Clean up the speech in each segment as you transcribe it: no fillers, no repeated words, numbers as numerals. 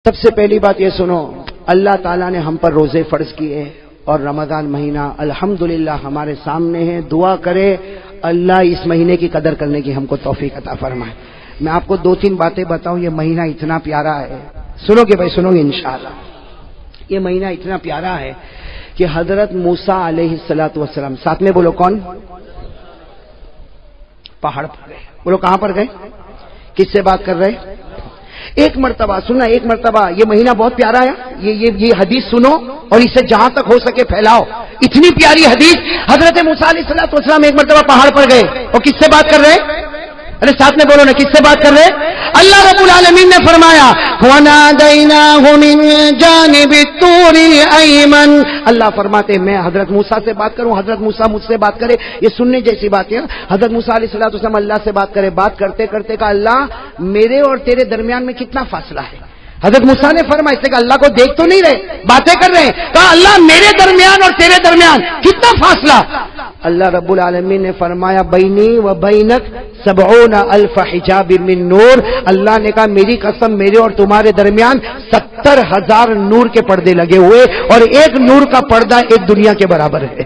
سب سے پہلی بات یہ سنو، اللہ تعالیٰ نے ہم پر روزے فرض کیے اور رمضان مہینہ الحمدللہ ہمارے سامنے ہے. دعا کرے اللہ اس مہینے کی قدر کرنے کی ہم کو توفیق عطا فرمائے. میں آپ کو دو تین باتیں بتاؤں. یہ مہینہ اتنا پیارا ہے، سنو گے بھائی، سنو گے انشاءاللہ. یہ مہینہ اتنا پیارا ہے کہ حضرت موسیٰ علیہ السلام، ساتھ میں بولو کون؟ پہاڑ پر گئے. بولو کہاں پر گئے؟ کس سے بات کر رہے؟ ایک مرتبہ سننا، ایک مرتبہ. یہ مہینہ بہت پیارا ہے. یہ حدیث سنو اور اسے جہاں تک ہو سکے پھیلاؤ. اتنی پیاری حدیث. حضرت موسیٰ علیہ السلام ایک مرتبہ پہاڑ پر گئے اور کس سے بات کر رہے؟ ارے ساتھ میں بولو نا، کس سے بات کر رہے؟ اللہ رب العالمین نے فرمایا وَنَادَيْنَاهُ مِن جَانِبِ الطُّورِ الْأَيْمَنِ. اللہ فرماتے میں حضرت موسیٰ سے بات کروں، حضرت موسیٰ مجھ سے بات کرے. یہ سننے جیسی بات ہے. حضرت موسیٰ علیہ السلام اللہ سے بات کرے. بات کرتے کرتے کہا اللہ میرے اور تیرے درمیان میں کتنا فاصلہ ہے؟ حضرت موسیٰ نے فرمایا، اس نے کہا اللہ کو دیکھ تو نہیں رہے، باتیں کر رہے ہیں. کہا اللہ میرے درمیان اور تیرے درمیان کتنا فاصلہ؟ اللہ رب العالمین نے فرمایا بینی و بینک 70,000 حجاب من نور. اللہ نے کہا میری قسم میرے اور تمہارے درمیان 70,000 نور کے پردے لگے ہوئے اور ایک نور کا پردہ ایک دنیا کے برابر ہے.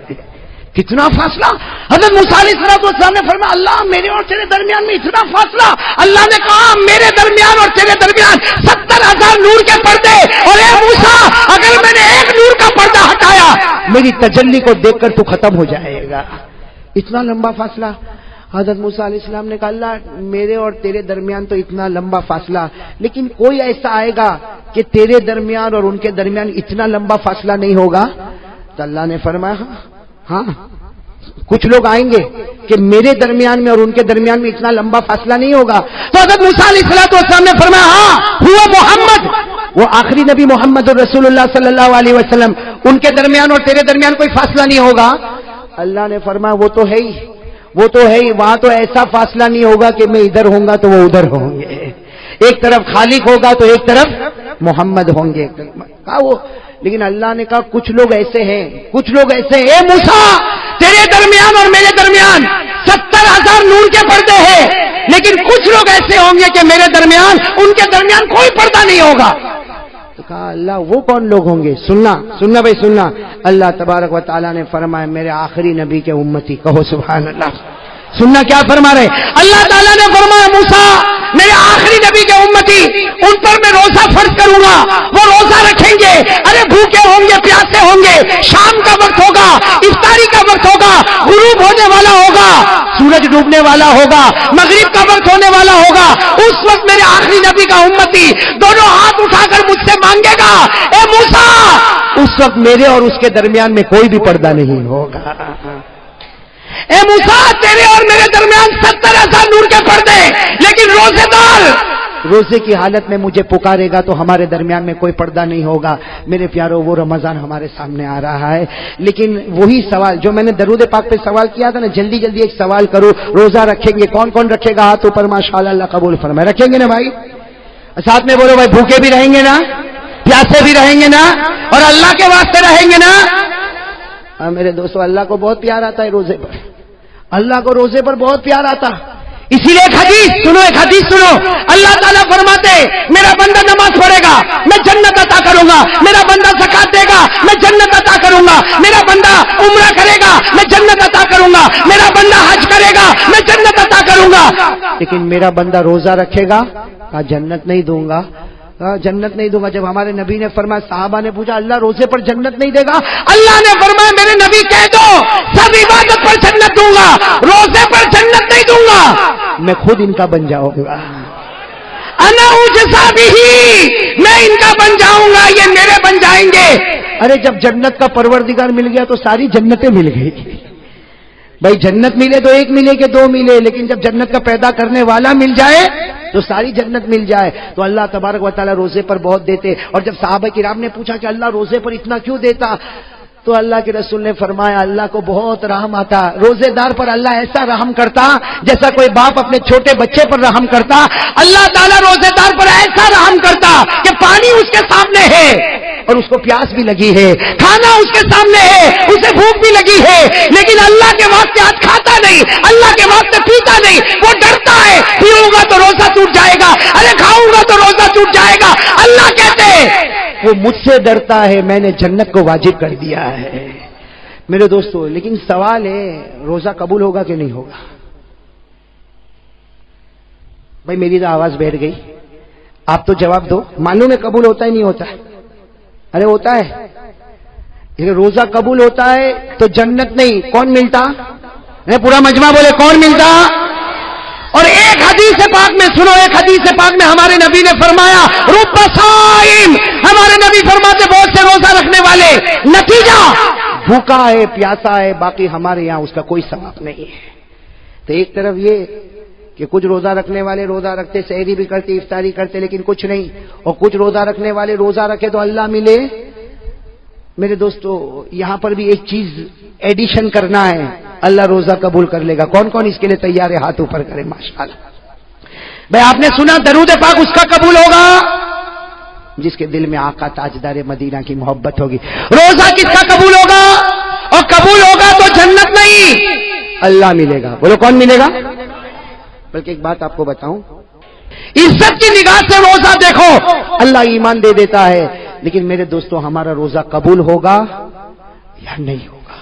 کتنا فاصلہ؟ حضرت موسیٰ علیہ السلام نے فرمایا اللہ میرے اور تیرے درمیان میں اتنا فاصلہ. اللہ نے کہا میرے درمیان اور تیرے درمیان 70,000 نور کے پردے. اور اے موسیٰ اگر میں نے ایک نور کا پردہ ہٹایا میری تجلی کو دیکھ کر تو ختم ہو جائے گا. اتنا لمبا فاصلہ. حضرت موسیٰ علیہ السلام نے کہا اللہ میرے اور تیرے درمیان تو اتنا لمبا فاصلہ، لیکن کوئی ایسا آئے گا کہ تیرے درمیان اور ان کے درمیان اتنا لمبا فاصلہ نہیں ہوگا؟ تو اللہ نے فرمایا ہاں کچھ لوگ آئیں گے کہ میرے درمیان میں اور ان کے درمیان میں اتنا لمبا فاصلہ نہیں ہوگا. تو حضرت موسیٰ علیہ السلام نے فرمایا ہاں ہوا محمد، وہ آخری نبی محمد رسول اللہ صلی اللہ علیہ وسلم، ان کے درمیان اور تیرے درمیان کوئی فاصلہ نہیں ہوگا. اللہ نے فرمایا وہ تو ہے ہی، وہ تو ہے ہی. وہاں تو ایسا فاصلہ نہیں ہوگا کہ میں ادھر ہوں گا تو وہ ادھر ہوں گے. ایک طرف خالق ہوگا تو ایک طرف محمد ہوں گے. کہا وہ، لیکن اللہ نے کہا کچھ لوگ ایسے ہیں، کچھ لوگ ایسے ہیں. اے موسیٰ تیرے درمیان اور میرے درمیان 70,000 نور کے پردے ہیں، لیکن کچھ لوگ ایسے ہوں گے کہ میرے درمیان ان کے درمیان کوئی پردہ نہیں ہوگا. تو کہا اللہ وہ کون لوگ ہوں گے؟ سننا بھائی سننا. اللہ تبارک و تعالیٰ نے فرمایا میرے آخری نبی کے امتی. کہو سبحان اللہ. سننا کیا فرما رہے؟ اللہ تعالیٰ نے فرمایا موسیٰ میرے آخری نبی کے امتی ان پر میں روزہ فرض کروں گا. وہ روزہ رکھیں گے، ارے بھوکے ہوں گے، پیاسے ہوں گے. شام کا وقت ہوگا، افطاری کا وقت ہوگا، غروب ہونے والا ہوگا، سورج ڈوبنے والا ہوگا، مغرب کا وقت ہونے والا ہوگا. اس وقت میرے آخری نبی کا امتی دونوں ہاتھ اٹھا کر مجھ سے مانگے گا اے موسیٰ. اس وقت میرے اور اس کے درمیان میں کوئی بھی پردہ نہیں ہوگا. اے موسیٰ تیرے اور میرے درمیان 70,000 نور کے پردے، لیکن روزے دار روزے کی حالت میں مجھے پکارے گا تو ہمارے درمیان میں کوئی پردہ نہیں ہوگا. میرے پیارو وہ رمضان ہمارے سامنے آ رہا ہے، لیکن وہی سوال جو میں نے درود پاک پہ سوال کیا تھا نا، جلدی جلدی ایک سوال کرو. روزہ رکھیں گے کون کون رکھے گا؟ ہاتھ اوپر ماشاءاللہ، اللہ قبول فرمائے. رکھیں گے نا بھائی؟ ساتھ میں بولو بھائی بھوکے بھی رہیں گے نا، پیاسے بھی رہیں گے نا، اور اللہ کے واسطے رہیں گے نا. میرے دوستو اللہ کو بہت پیار آتا ہے روزے پر. اللہ کو روزے پر بہت پیار آتا. اسی لیے ایک حدیث سنو. اللہ تعالیٰ فرماتے میرا بندہ نماز پڑھے گا میں جنت عطا کروں گا، میرا بندہ زکات دے گا میں جنت عطا کروں گا، میرا بندہ عمرہ کرے گا میں جنت عطا کروں گا، میرا بندہ حج کرے گا میں جنت عطا کروں گا. لیکن میرا بندہ روزہ رکھے گا کہا جنت نہیں دوں گا، جنت نہیں دوں گا. جب ہمارے نبی نے فرمایا، صحابہ نے پوچھا اللہ روزے پر جنت نہیں دے گا؟ اللہ نے فرمایا میرے نبی کہہ دو سب عبادت پر جنت دوں گا، روزے پر جنت نہیں دوں گا. میں خود ان کا بن جاؤں گا. انا اجزا بہ، میں ان کا بن جاؤں گا، یہ میرے بن جائیں گے. ارے جب جنت کا پروردگار مل گیا تو ساری جنتیں مل گئی. بھائی جنت ملے تو ایک ملے کہ دو ملے، لیکن جب جنت کا پیدا کرنے والا مل جائے تو ساری جنت مل جائے. تو اللہ تبارک و تعالیٰ روزے پر بہت دیتے. اور جب صحابہ کرام نے پوچھا کہ اللہ روزے پر اتنا کیوں دیتا، تو اللہ کے رسول نے فرمایا اللہ کو بہت رحم آتا. روزے دار پر اللہ ایسا رحم کرتا جیسا کوئی باپ اپنے چھوٹے بچے پر رحم کرتا. اللہ تعالیٰ روزے دار پر ایسا رحم کرتا کہ پانی اس کے سامنے ہے اور اس کو پیاس بھی لگی ہے، کھانا اس کے سامنے ہے، اسے بھوک بھی لگی ہے، لیکن اللہ کے واسطے آج کھاتا نہیں، اللہ کے واسطے پیتا نہیں. وہ ڈرتا ہے پیوں گا تو روزہ ٹوٹ جائے گا، ارے کھاؤں گا تو روزہ ٹوٹ جائے گا. اللہ کہتے وہ مجھ سے ڈرتا ہے، میں نے جنت کو واجب کر دیا ہے۔ میرے دوستو، لیکن سوال ہے روزہ قبول ہوگا کہ نہیں ہوگا؟ بھائی میری تو آواز بیٹھ گئی، آپ تو جواب دو۔ معلوم ہے قبول ہوتا ہی نہیں ہوتا؟ ارے ہوتا ہے۔ روزہ قبول ہوتا ہے تو جنت نہیں، کون ملتا؟ پورا مجمع بولے کون ملتا؟ اور ایک حدیث پاک میں سنو، ایک حدیث پاک میں ہمارے نبی نے فرمایا رب صائم، ہمارے نبی فرماتے بہت سے روزہ رکھنے والے، نتیجہ بھوکا ہے، پیاسا ہے، باقی ہمارے یہاں اس کا کوئی ثواب نہیں ہے۔ تو ایک طرف یہ کہ کچھ روزہ رکھنے والے روزہ رکھتے، سحری بھی کرتے، افطاری کرتے، لیکن کچھ نہیں، اور کچھ روزہ رکھنے والے روزہ رکھے تو اللہ ملے۔ میرے دوستو، یہاں پر بھی ایک چیز ایڈیشن کرنا ہے، اللہ روزہ قبول کر لے گا۔ کون کون اس کے لیے تیار ہے؟ ہاتھ اوپر کرے ماشاءاللہ۔ بھائی آپ نے سنا درود پاک اس کا قبول ہوگا جس کے دل میں آقا تاجدار مدینہ کی محبت ہوگی۔ روزہ کس کا قبول ہوگا؟ اور قبول ہوگا تو جنت نہیں، اللہ ملے گا۔ بولو کون ملے گا؟ بلکہ ایک بات آپ کو بتاؤں، عزت کی نگاہ سے روزہ دیکھو، اللہ ایمان دے دیتا ہے، لیکن میرے دوستو ہمارا روزہ قبول ہوگا یا نہیں ہوگا؟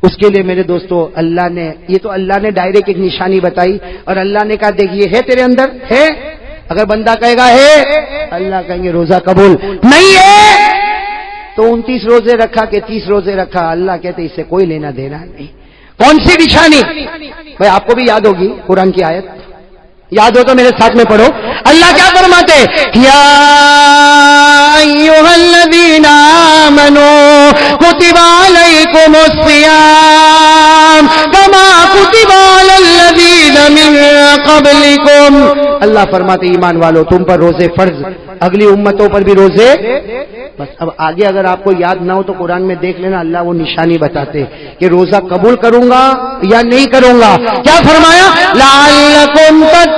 اس کے لیے میرے دوستو اللہ نے، یہ تو اللہ نے ڈائریکٹ ایک نشانی بتائی، اور اللہ نے کہا دیکھ یہ ہے تیرے اندر ہے، اگر بندہ کہے گا ہے، اللہ کہیں گے روزہ قبول نہیں ہے تو 29 روزے رکھا کہ 30 روزے رکھا، اللہ کہتے اس سے کوئی لینا دینا نہیں۔ کون سی نشانی؟ بھائی آپ کو بھی یاد ہوگی قرآن کی آیت، یاد ہو تو میرے ساتھ میں پڑھو۔ اللہ کیا فرماتے؟ یا ایھا الذین آمنوا کتب علیکم الصیام کما کتب علی الذین من قبلکم۔ اللہ فرماتے ایمان والو تم پر روزے فرض، اگلی امتوں پر بھی روزے۔ بس اب آگے اگر آپ کو یاد نہ ہو تو قرآن میں دیکھ لینا، اللہ وہ نشانی بتاتے کہ روزہ قبول کروں گا یا نہیں کروں گا۔ کیا فرمایا؟ لعلکم تتقون۔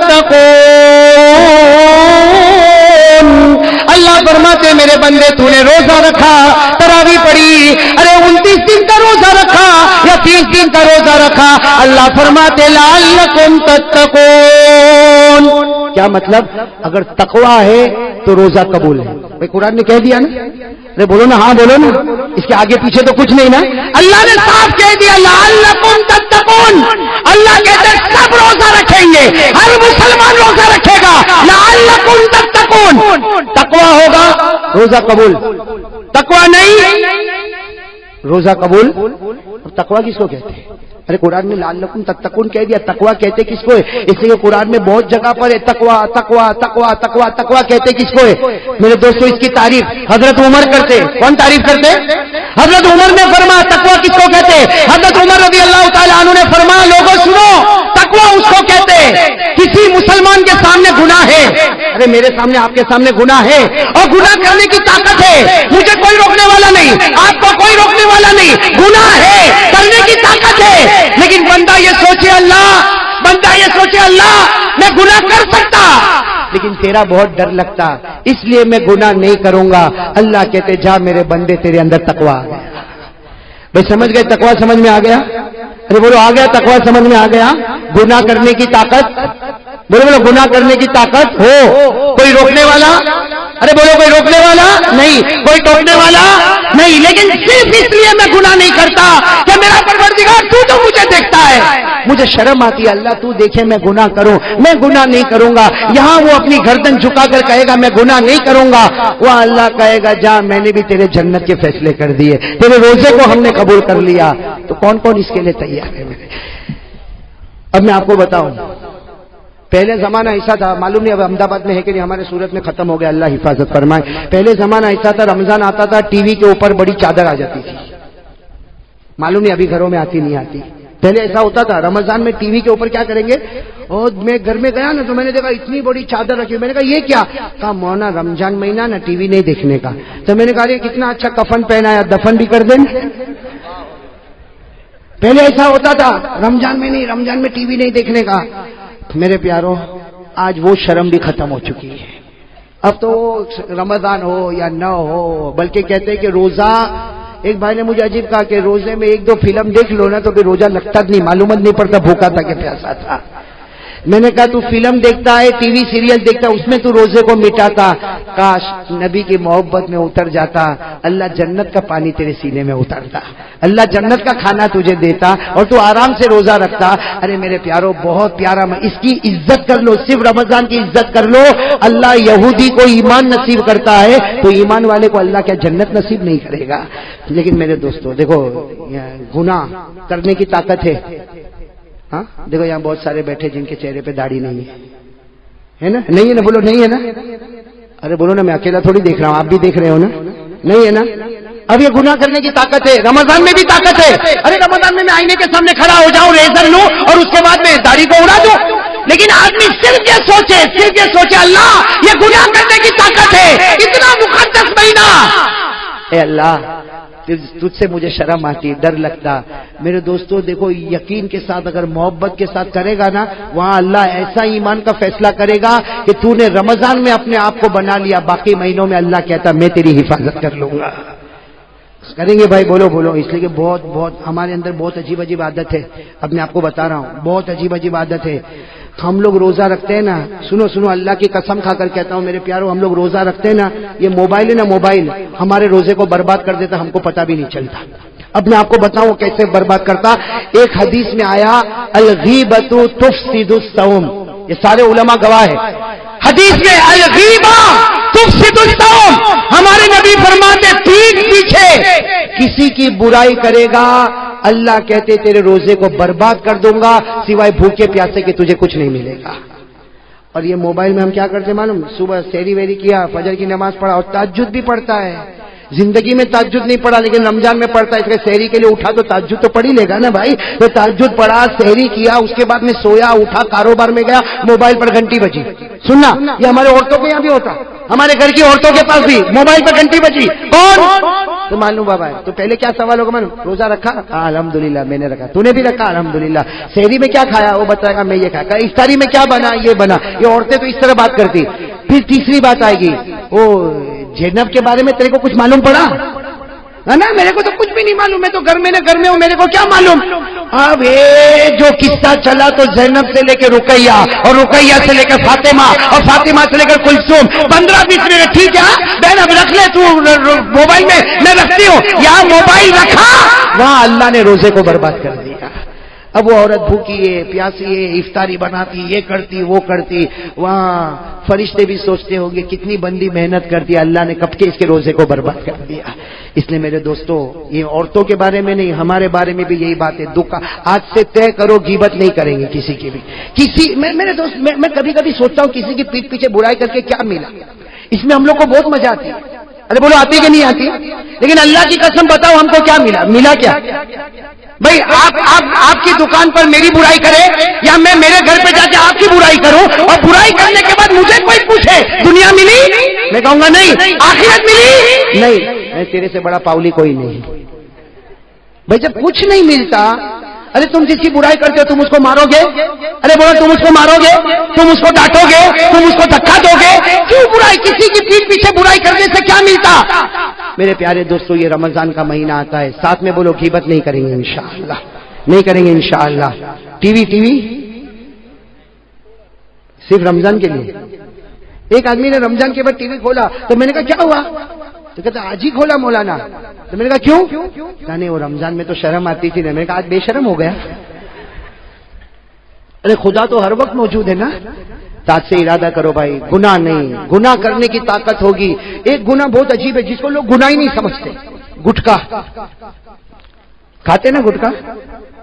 اللہ فرماتے میرے بندے تو نے روزہ رکھا، تراویح پڑھی، ارے 29 دن کا روزہ رکھا یا 30 دن کا روزہ رکھا، اللہ فرماتے لعلکم تتقون۔ کیا مطلب؟ اگر تقویٰ ہے تو روزہ قبول ہے۔ بھائی قرآن نے کہہ دیا نا، ارے بولو نا، ہاں بولو نا، اس کے آگے پیچھے تو کچھ نہیں نا، اللہ نے صاف کہہ دیا لعلکم تتقون۔ اللہ کہتے ہیں سب روزہ رکھیں گے، ہر مسلمان روزہ رکھے گا، لعلکم تتقون۔ تقویٰ ہوگا روزہ قبول، تقویٰ نہیں روزہ قبول۔ تقویٰ کس کو کہتے ہیں؟ ارے قرآن میں لعلکم تتقون کہہ دیا، تقویٰ کہتے کس کو ہے؟ اس لیے قرآن میں بہت جگہ پر ہے تقویٰ تقویٰ تقویٰ تقویٰ تقویٰ کہتے کس کو ہے؟ میرے دوستو اس کی تعریف حضرت عمر کرتے۔ کون تعریف کرتے؟ حضرت عمر نے فرمایا تقویٰ کس کو کہتے؟ حضرت عمر رضی اللہ تعالیٰ عنہ نے فرمایا لوگوں سنو، تقویٰ اس کو کہتے کسی مسلمان کے سامنے گناہ ہے، ارے میرے سامنے آپ کے سامنے گناہ ہے اور گناہ کرنے کی طاقت ہے، مجھے کوئی روکنے والا نہیں، آپ کو کوئی روکنے والا نہیں، گناہ ہے، کرنے کی طاقت ہے، لیکن بندہ یہ سوچے اللہ میں گناہ کر سکتا لیکن تیرا بہت ڈر لگتا، اس لیے میں گناہ نہیں کروں گا۔ اللہ کہتے جا میرے بندے تیرے اندر تقویٰ آ گیا۔ بھائی سمجھ گئے؟ تقویٰ سمجھ میں آ گیا؟ ارے بولو آ گیا؟ تقویٰ سمجھ میں آ گیا؟ گناہ کرنے کی طاقت، بولو گناہ کرنے کی طاقت ہو، کوئی روکنے والا، ارے بولو کوئی روکنے والا نہیں، کوئی ٹوکنے والا نہیں، لیکن صرف اس لیے میں گناہ نہیں کرتا کہ میرا پروردگار تو مجھے دیکھتا ہے، مجھے شرم آتی ہے اللہ تو دیکھے میں گناہ کروں، میں گناہ نہیں کروں گا۔ یہاں وہ اپنی گردن جھکا کر کہے گا میں گناہ نہیں کروں گا، وہ اللہ کہے گا جا میں نے بھی تیرے جنت کے فیصلے کر دیے، تیرے روزے کو ہم نے قبول کر لیا۔ تو کون کون اس کے لیے تیار ہے؟ اب میں آپ کو بتاؤں، پہلے زمانہ ایسا تھا، معلوم نہیں اب احمد آباد میں ہے کہ نہیں، ہمارے سورت میں ختم ہو گیا، اللہ حفاظت فرمائے۔ پہلے زمانہ ایسا تھا، رمضان آتا تھا ٹی وی کے اوپر بڑی چادر آ جاتی تھی، معلوم نہیں ابھی گھروں میں آتی نہیں آتی۔ پہلے ایسا ہوتا تھا رمضان میں ٹی وی کے اوپر کیا کریں گے، اور میں گھر میں گیا نا تو میں نے دیکھا اتنی بڑی چادر رکھی، میں نے کہا یہ کیا؟ کہا مونا رمضان مہینہ نا ٹی وی نہیں دیکھنے کا۔ تو میں نے کہا کتنا اچھا کفن پہنایا، دفن بھی کر دیں۔ پہلے ایسا ہوتا تھا رمضان میں نہیں، رمضان میں ٹی وی نہیں دیکھنے کا۔ میرے پیاروں آج وہ شرم بھی ختم ہو چکی ہے، اب تو رمضان ہو یا نہ ہو، بلکہ کہتے ہیں کہ روزہ، ایک بھائی نے مجھے عجیب کہا کہ روزے میں 1-2 فلم دیکھ لو نا تو پھر روزہ لگتا نہیں، معلومات نہیں پڑتا بھوکا تھا کہ پیاسا تھا۔ میں نے کہا تو فلم دیکھتا ہے، ٹی وی سیریل دیکھتا ہے، اس میں تو روزے کو مٹاتا، کاش نبی کی محبت میں اتر جاتا، اللہ جنت کا پانی تیرے سینے میں اترتا، اللہ جنت کا کھانا تجھے دیتا اور تو آرام سے روزہ رکھتا۔ ارے میرے پیارو بہت پیارا، اس کی عزت کر لو، صرف رمضان کی عزت کر لو۔ اللہ یہودی کو ایمان نصیب کرتا ہے تو ایمان والے کو اللہ کیا جنت نصیب نہیں کرے گا؟ لیکن میرے دوستو دیکھو، گناہ کرنے کی طاقت ہے۔ ہاں دیکھو یہاں بہت سارے بیٹھے جن کے چہرے پہ داڑھی نہیں ہے نا؟ نہیں ہے نا؟ بولو نہیں ہے نا؟ ارے بولو نا، میں اکیلا تھوڑی دیکھ رہا ہوں، آپ بھی دیکھ رہے ہو نا؟ نہیں ہے نا؟ اب یہ گناہ کرنے کی طاقت ہے، رمضان میں بھی طاقت ہے۔ ارے رمضان میں آئینے کے سامنے کھڑا ہو جاؤں، ریزر لوں اور اس کے بعد میں داڑھی کو اڑا دوں، لیکن آدمی صرف یہ سوچے اللہ یہ گناہ کرنے کی طاقت ہے، اتنا مقدس مہینہ، اے اللہ تجھ سے مجھے شرم آتی، ڈر لگتا۔ میرے دوستو دیکھو، یقین کے ساتھ اگر محبت کے ساتھ کرے گا نا، وہاں اللہ ایسا ایمان کا فیصلہ کرے گا کہ تو نے رمضان میں اپنے آپ کو بنا لیا، باقی مہینوں میں اللہ کہتا میں تیری حفاظت کر لوں گا۔ کریں گے بھائی؟ بولو بولو۔ اس لیے کہ بہت ہمارے اندر بہت عجیب عادت ہے، اپنے آپ کو بتا رہا ہوں، بہت عجیب عادت ہے۔ ہم لوگ روزہ رکھتے ہیں نا، سنو اللہ کی قسم کھا کر کہتا ہوں میرے پیارو، ہم لوگ روزہ رکھتے ہیں نا، یہ موبائل ہے نا، موبائل ہمارے روزے کو برباد کر دیتا، ہم کو پتہ بھی نہیں چلتا۔ اب میں آپ کو بتاؤں کیسے برباد کرتا۔ ایک حدیث میں آیا الغیبۃ تفسد الصوم، یہ سارے علماء گواہ ہیں، حدیث میں الغیبہ تفسد الصوم، ہمارے نبی فرماتے پیٹھ پیچھے کسی کی برائی کرے گا اللہ کہتے تیرے روزے کو برباد کر دوں گا، سوائے بھوکے پیاسے کہ تجھے کچھ نہیں ملے گا۔ اور یہ موبائل میں ہم کیا کرتے معلوم؟ صبح سحری ویری کیا، فجر کی نماز پڑھا اور تہجد بھی پڑھتا ہے۔ زندگی میں تہجد نہیں پڑھا لیکن رمضان میں پڑھتا ہے، اس لیے سحری کے لیے اٹھا تو تہجد تو پڑھ ہی لے گا نا بھائی۔ تو تہجد پڑھا، سحری کیا، اس کے بعد میں سویا، اٹھا، کاروبار میں گیا، موبائل پر گھنٹی بجی۔ سننا، یہ ہمارے عورتوں کے یہاں بھی ہوتا، ہمارے گھر کی عورتوں کے پاس بھی موبائل پر گھنٹی بجی، کون تو معلوم بابا ہے۔ تو پہلے کیا سوال ہوگا معلوم؟ روزہ رکھا؟ ہاں الحمدللہ میں نے رکھا، تو نے بھی رکھا الحمدللہ۔ سحری میں کیا کھایا؟ وہ بتائے گا میں یہ کھایا۔ افطاری میں کیا بنا؟ یہ بنا۔ یہ عورتیں تو اس طرح بات کرتی۔ پھر تیسری بات آئے گی، وہ زینب کے بارے میں تیرے کو کچھ معلوم پڑا؟ نا میرے کو تو کچھ بھی نہیں معلوم، میں تو گھر میں ہوں، میرے کو کیا معلوم؟ اب یہ جو قصہ چلا تو زینب سے لے کے رقیہ اور رقیہ سے لے کر فاطمہ اور فاطمہ سے لے کر کلثوم، 15-20 منٹ ٹھیک ہے بہن اب رکھ لے تو موبائل میں رکھتی ہوں، یہاں موبائل رکھا وہاں اللہ نے روزے کو برباد کر دیا۔ اب وہ عورت بھوکی ہے، پیاسی ہے، افطاری بناتی، یہ کرتی وہ کرتی، وہاں فرشتے بھی سوچتے ہوں گے کتنی بندی محنت کرتی، اللہ نے کب کے اس کے روزے کو برباد کر دیا۔ اس لیے میرے دوستو، یہ عورتوں کے بارے میں نہیں، ہمارے بارے میں بھی یہی بات ہے۔ دکھ آج سے طے کرو غیبت نہیں کریں گے کسی کی بھی۔ میرے دوست میں کبھی کبھی سوچتا ہوں کسی کی پیٹھ پیچھے برائی کر کے کیا ملا؟ اس میں ہم لوگ کو بہت مزہ آتی ہے۔ ارے بولو آتی کہ نہیں آتی؟ لیکن اللہ کی قسم بتاؤ ہم کو کیا ملا کیا؟ بھائی آپ کی دکان پر میری برائی کرے یا میں میرے گھر پہ جا کے آپ کی برائی کروں اور برائی کرنے کے بعد مجھے کوئی پوچھے دنیا ملی؟ میں کہوں گا نہیں۔ آخرت ملی؟ نہیں۔ میں تیرے سے بڑا پاؤلی کوئی نہیں۔ بھائی جب کچھ نہیں ملتا، ارے تم جس کی برائی کرتے ہو تم اس کو مارو گے؟ ارے بولو تم اس کو مارو گے؟ تم اس کو ڈانٹو گے؟ تم اس کو دھکا دو گے؟ کیوں برائی؟ کسی کی پیٹھ پیچھے برائی کرنے سے کیا ملتا؟ میرے پیارے دوستو، یہ رمضان کا مہینہ آتا ہے، ساتھ میں بولو غیبت نہیں کریں گے انشاءاللہ، نہیں کریں گے انشاءاللہ۔ ٹی وی صرف رمضان کے لیے۔ ایک آدمی نے رمضان کے بعد ٹی وی کھولا تو میں نے کہا کیا ہوا؟ تو کہتا آج ہی کھولا مولانا۔ تو میں نے کہا کیوں؟ کہا نہیں وہ رمضان میں تو شرم آتی تھی نا۔ میں نے کہا آج بے شرم ہو گیا؟ ارے خدا تو ہر وقت موجود ہے نا۔ ساتھ سے ارادہ کرو بھائی، گناہ نہیں، گناہ کرنے کی طاقت ہوگی۔ ایک گناہ بہت عجیب ہے جس کو لوگ گناہ ہی نہیں سمجھتے، گٹکا کھاتے نا، گٹکا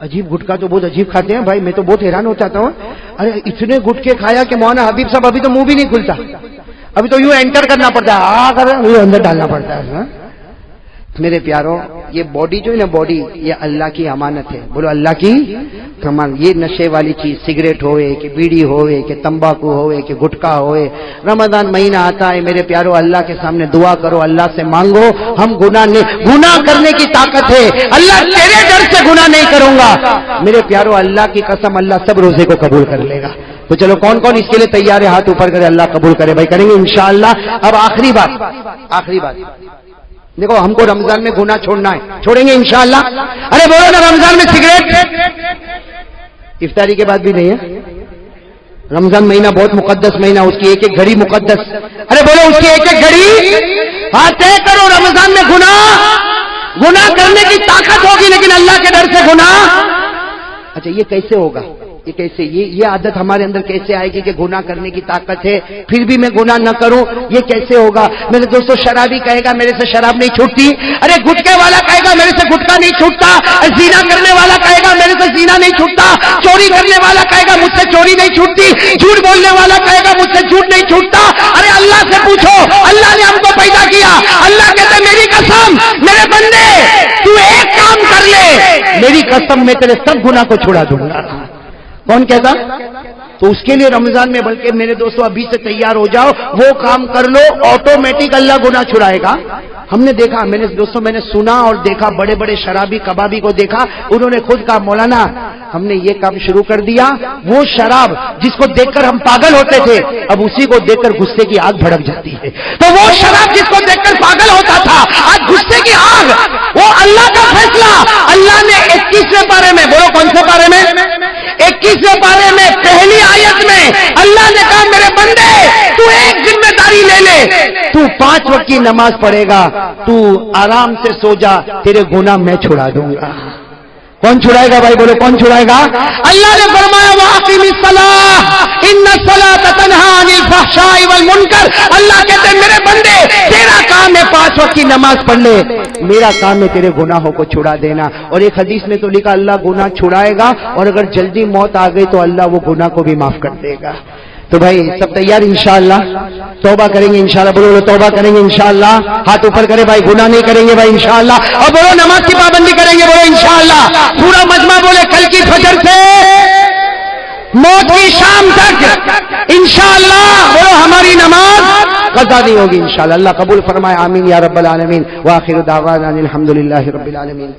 عجیب، گٹکا تو بہت عجیب کھاتے ہیں بھائی، میں تو بہت حیران ہو جاتا ہوں۔ ارے اتنے گٹکے کھایا کہ مولانا حبیب صاحب ابھی تو منہ بھی نہیں کھلتا، ابھی تو یوں انٹر کرنا پڑتا ہے، اندر ڈالنا پڑتا ہے۔ میرے پیاروں، یہ باڈی جو ہے نا، باڈی یہ اللہ کی امانت ہے، بولو اللہ کی امانت۔ یہ نشے والی چیز سگریٹ ہوئے کہ بیڑی ہوئے کہ تمباکو ہوئے کہ گٹکا ہوئے، رمضان مہینہ آتا ہے میرے پیاروں، اللہ کے سامنے دعا کرو، اللہ سے مانگو ہم گناہ کرنے کی طاقت ہے، اللہ تیرے ڈر سے گناہ نہیں کروں گا میرے پیاروں، اللہ کی قسم اللہ سب روزے کو قبول کر لے گا۔ تو چلو کون کون اس کے لیے تیار ہے؟ ہاتھ اوپر کرے، اللہ قبول کرے بھائی، کریں گے انشاءاللہ۔ اب آخری بات دیکھو، ہم کو رمضان میں گناہ چھوڑنا ہے، چھوڑیں گے انشاءاللہ۔ ارے بولو نا، رمضان میں سگریٹ افطاری کے بعد بھی نہیں ہے، رمضان مہینہ بہت مقدس مہینہ، اس کی ایک ایک گھڑی مقدس. ارے بولو اس کی ایک ایک گھڑی. ہاں طے کرو رمضان میں گناہ کرنے کی طاقت ہوگی لیکن اللہ کے ڈر سے گناہ. اچھا یہ کیسے ہوگا؟ یہ کیسے یہ عادت ہمارے اندر کیسے آئے گی کہ گناہ کرنے کی طاقت ہے پھر بھی میں گناہ نہ کروں؟ یہ کیسے ہوگا؟ میرے دوستو شرابی کہے گا میرے سے شراب نہیں چھوٹتی. ارے گٹکے والا کہے گا میرے سے گٹکا نہیں چھوٹتا. زنا کرنے والا کہے گا میرے سے زنا نہیں چھوٹتا. چوری کرنے والا کہے گا مجھ سے چوری نہیں چھوٹتی. جھوٹ بولنے والا کہے گا مجھ سے جھوٹ نہیں چھوٹتا. ارے اللہ سے پوچھو، اللہ نے ہم کو پیدا کیا. اللہ کہتے میری قسم میرے بندے تو ایک کام کر لے، میری قسم میں تیرے سب گناہ کو چھڑا دوں گا. کون کہتا؟ تو اس کے لیے رمضان میں بلکہ میرے دوستوں ابھی سے تیار ہو جاؤ، وہ کام کر لو آٹومیٹک اللہ گناہ چھڑائے گا. ہم نے دیکھا، میں نے سنا اور دیکھا، بڑے بڑے شرابی کبابی کو دیکھا، انہوں نے خود کہا مولانا ہم نے یہ کام شروع کر دیا. وہ شراب جس کو دیکھ کر ہم پاگل ہوتے تھے اب اسی کو دیکھ کر غصے کی آگ بھڑک جاتی ہے. تو وہ شراب جس کو دیکھ کر پاگل ہوتا تھا آج غصے کی آگ، وہ اللہ کا فیصلہ. اللہ نے 21ویں پارے میں، بولو کون سے پارے میں؟ 21ویں پارے میں پہلی آیت میں اللہ نے کہا میرے بندے تو ایک ذمہ داری لے لے، تو 5 وقت کی نماز پڑھے گا، تو آرام سے سو جا، تیرے گناہ میں چھڑا دوں گا. کون چھڑائے گا بھائی؟ بولو کون چھڑائے گا؟ اللہ نے فرمایا وَأَقِمِ الصَّلَاةَ إِنَّ الصَّلَاةَ تَنْهَىٰ عَنِ الْفَحْشَاءِ وَالْمُنكَرِ. اللہ کہتے ہیں میرے بندے تیرا کام ہے 5 وقت کی نماز پڑھ لے، میرا کام ہے تیرے گناہوں کو چھڑا دینا. اور ایک حدیث میں تو لکھا اللہ گناہ چھڑائے گا اور اگر جلدی موت آ گئی تو اللہ وہ گناہ کو بھی معاف کر دے گا. تو بھائی سب تیار انشاءاللہ؟ توبہ کریں گے انشاءاللہ. بولو توبہ کریں گے انشاءاللہ. ہاتھ اوپر کرے بھائی، گناہ نہیں کریں گے بھائی انشاءاللہ. اور بولو نماز کی پابندی کریں گے، بولو انشاءاللہ. پورا مجمع بولے کل کی فجر سے موت کی شام تک انشاءاللہ بولو ہماری نماز قضا نہیں ہوگی انشاءاللہ. اللہ قبول فرمائے، آمین یا رب العالمین. وآخر دعوانا الحمدللہ رب العالمین.